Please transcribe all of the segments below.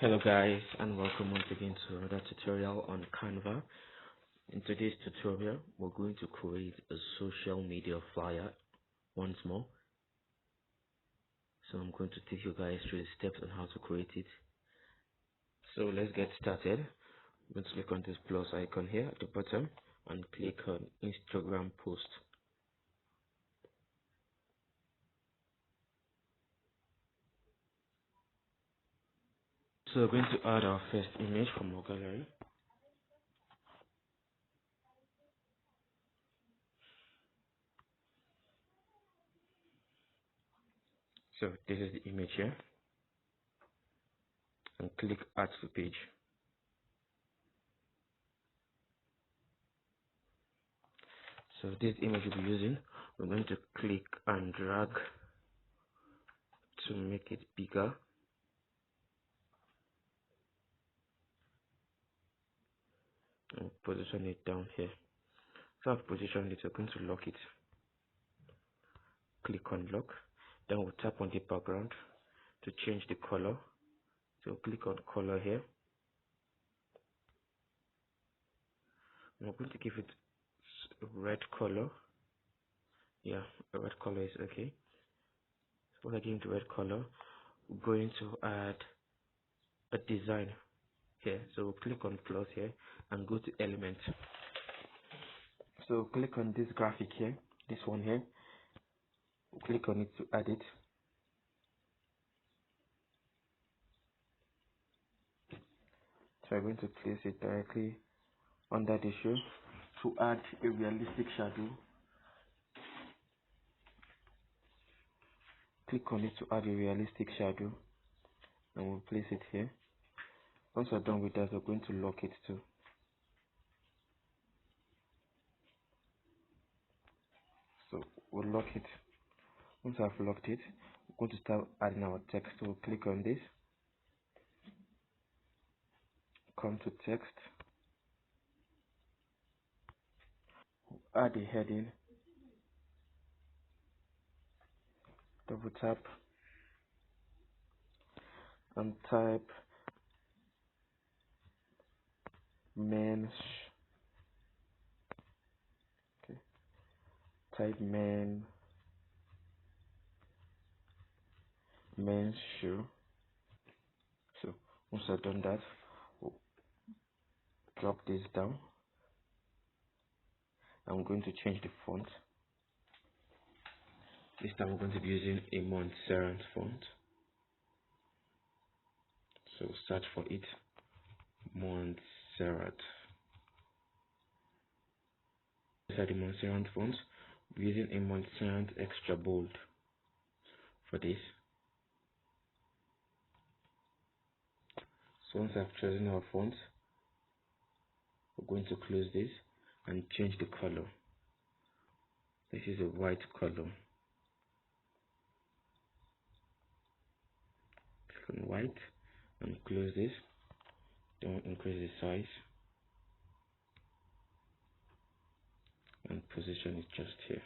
Hello guys, and welcome once again to another tutorial on Canva. In today's tutorial, we're going to create a social media flyer once more. So I'm going to take you guys through the steps on how to create it. So let's get started. Let's click on this plus icon here at the bottom and click on Instagram post. So we're going to add our first image from our gallery. So this is the image here, and click add to page. So this image we'll be using, we're going to click and drag to make it bigger, and position it down here. So I've positioned it, we're going to lock it. Click on lock, then we'll tap on the background to change the color. So click on color here, and we're going to give it a red color. Yeah, a red color is okay. So when I give it a red color, we're going to add a design here. So we'll click on plus here and go to element. So click on this graphic here, this one here. We'll click on it to add it. So I'm going to place it directly under the shoe. To add a realistic shadow, click on it to add a realistic shadow, and we'll place it here. Once we're done with that, we're going to lock it too. So we'll lock it. Once I've locked it, we're going to start adding our text. So we'll click on this, come to text, add a heading, double tap, and type men's. Okay, type men's shoe. So once I've done that, we'll drop this down. I'm going to change the font. This time we're going to be using a Montserrat font. So search for it, Montserrat. Inside the Montserrat font, we're using a Montserrat extra bold for this. So once I've chosen our font, we're going to close this and change the color. This is a white color. Click on white and close this. Then increase the size and position it just here.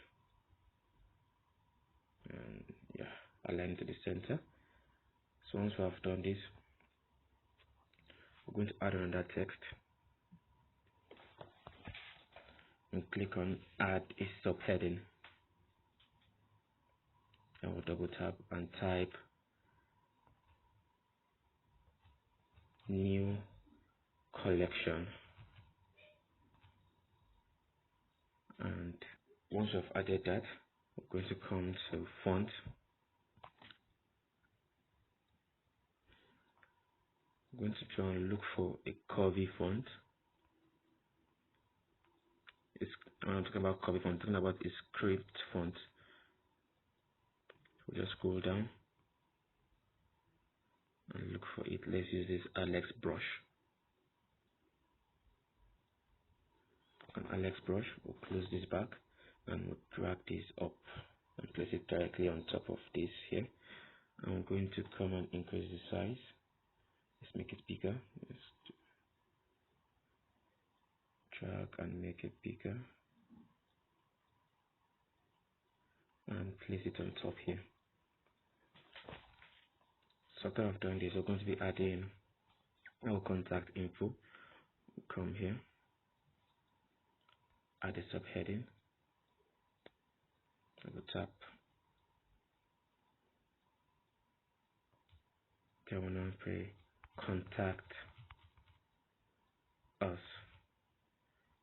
And yeah, align to the center. So once we have done this, we're going to add another text and click on add a subheading. And we'll double tap and type new collection. And once we've added that, we're going to come to font. We're going to try and look for a curvy font. I'm not talking about curvy font, I'm talking about a script font. We'll just scroll down and look for it. Let's use this Alex brush. On Alex brush, we'll close this back and we'll drag this up and place it directly on top of this here. I'm going to come and increase the size. Let's make it bigger. Let's drag and make it bigger and place it on top here. So after I've done this, we're going to be adding Our contact info, come here, add a subheading, I will tap, I will now pay contact us,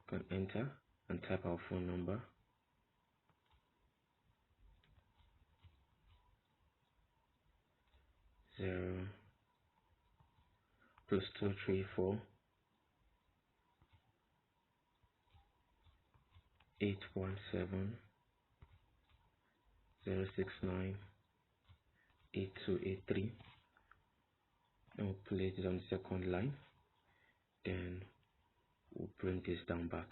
can enter and type our phone number, 0 plus 234 817 069 8283. And we'll place it on the second line, then we'll bring this down back.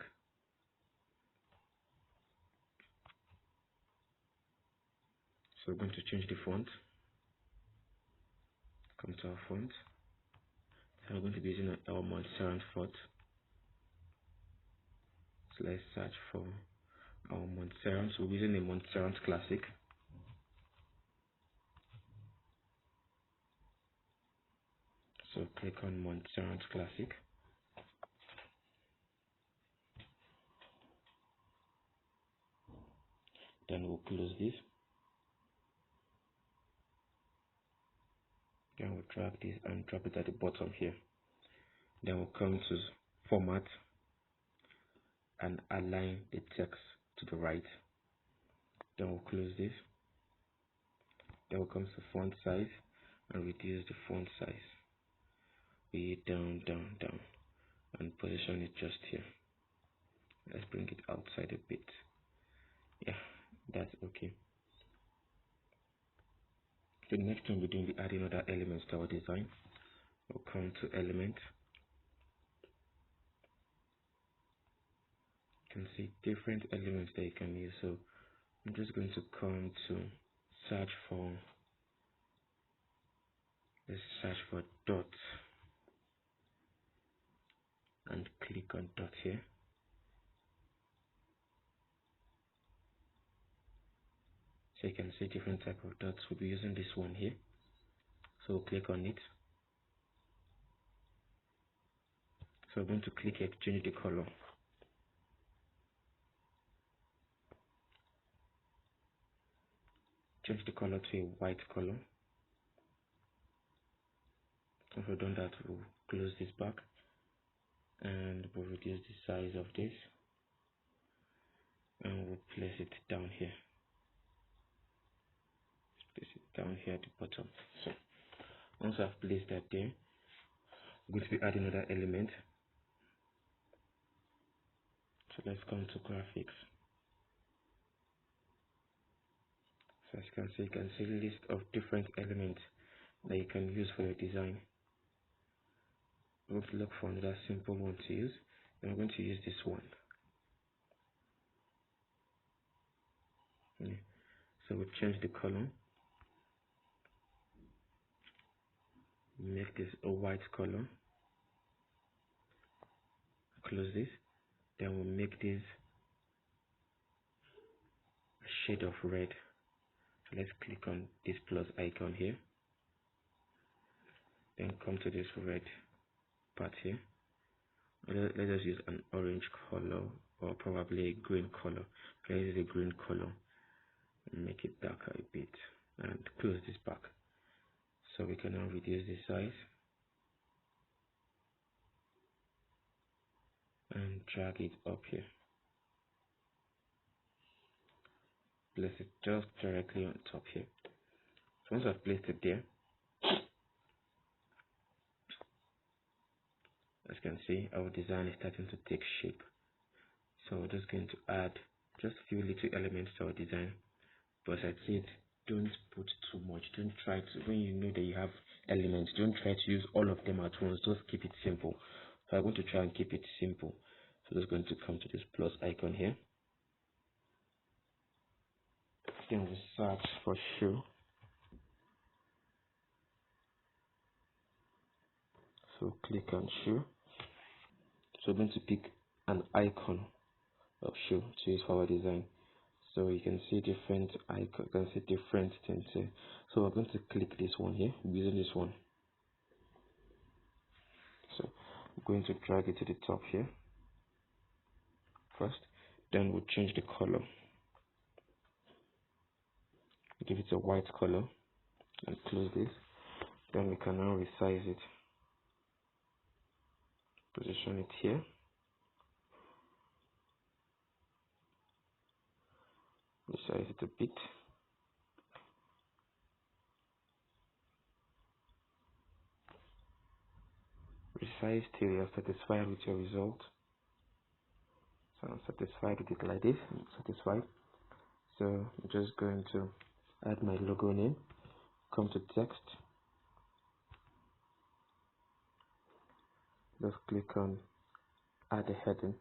So we're going to change the font, come to our font, and we're going to be using our Montserrat font. So let's search for our Montserrat. So we're using a Montserrat Classic. So click on Montserrat Classic. Then we'll close this. Then we'll drag this and drop it at the bottom here. Then we'll come to Format and align the text to the right. Then we'll close this. Then we'll come to Font Size and reduce the font size. Be down, down, down, and position it just here. Let's bring it outside a bit. Yeah, that's okay. So the next thing we're doing, we're adding other elements to our design. We'll come to Element. You can see different elements that you can use. So I'm just going to come to search for, let's search for dot and click on dot here. So you can see different type of dots. We'll be using this one here. So we'll click on it. So we're going to click here to change the color. Change the color to a white color. Once we've done that, we'll close this back and we'll reduce the size of this and we'll place it down here. Place it down here at the bottom. So once I've placed that there, I'm going to be adding another element. So let's come to graphics. So as you can see a list of different elements that you can use for your design. I'm going to look for another simple one to use, and I'm going to use this one. Yeah. So we'll change the color, make this a white color, close this, then we'll make this a shade of red. So let's click on this plus icon here, then come to this red part here. Let us use an orange color or probably a green color. Let's use a green color and make it darker a bit and close this back. So we can now reduce the size and drag it up here. Place it just directly on top here. So once I've placed it there, as you can see, our design is starting to take shape. So we're just going to add just a few little elements to our design. But as I said, don't put too much. Don't try to, when you know that you have elements, don't try to use all of them at once. Just keep it simple. So I'm going to try and keep it simple. So just going to come to this plus icon here. Then we search for shoe. So click on shoe. So we're going to pick an icon of shoe to use for our design. So you can see different icons, you can see different things here. So we're going to click this one here, using this one. going to drag it to the top here first. Then we'll change the color. Give it a white color and close this. Then we can now resize it. Position it here. Resize it a bit. Resize till you're satisfied with your result. So I'm satisfied with it like this. I'm satisfied. So I'm just going to add my logo name. Come to text. Just click on add a heading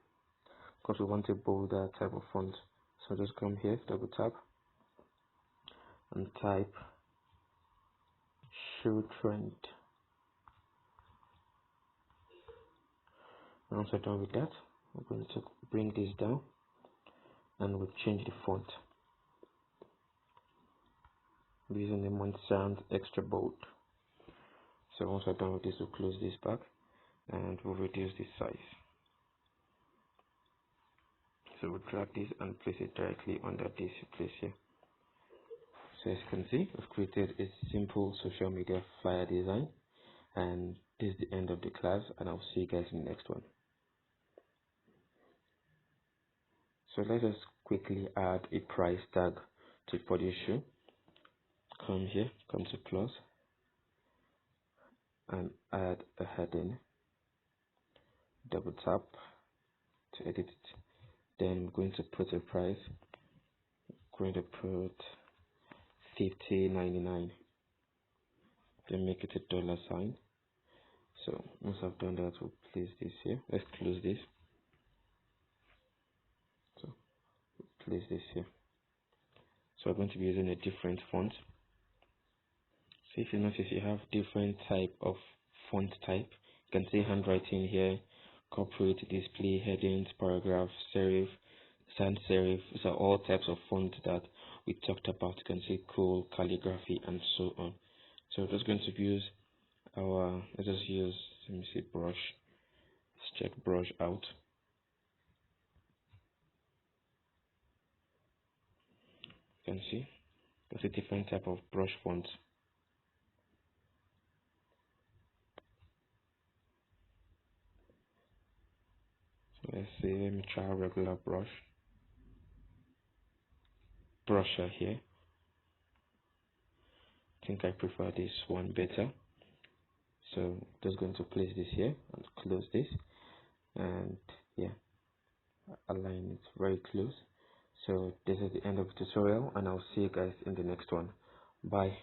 because we want a bolder type of font. So just come here, double tap, and type show trend. Once we're done with that, we're going to bring this down and we'll change the font. We're using the Montserrat extra bold. So once we're done with this, we'll close this back and we'll reduce the size. So we'll drag this and place it directly under this place here. So as you can see, we've created a simple social media flyer design, and this is the end of the class, and I'll see you guys in the next one. So let us quickly add a price tag to for the issue. Come here, come to close, and add a heading. Double tap to edit it. Then I'm going to put a price. I'm going to put $50.99. Then make it a dollar sign. So once I've done that, we'll place this here. Let's close this. So place this here. So I'm going to be using a different font. So if you notice, you have different type of font type. You can see handwriting here, corporate, display, headings, paragraph, serif, sans serif. These are all types of font that we talked about. You can see cool, calligraphy, and so on. So we're just going to use our, let's just use, let me see, brush. Let's check brush out. You can see there's a different type of brush font. So let's see, let me try a regular brush. Brusher here. I think I prefer this one better. So just going to place this here and close this, and yeah, align it very close. So this is the end of the tutorial, and I'll see you guys in the next one. Bye.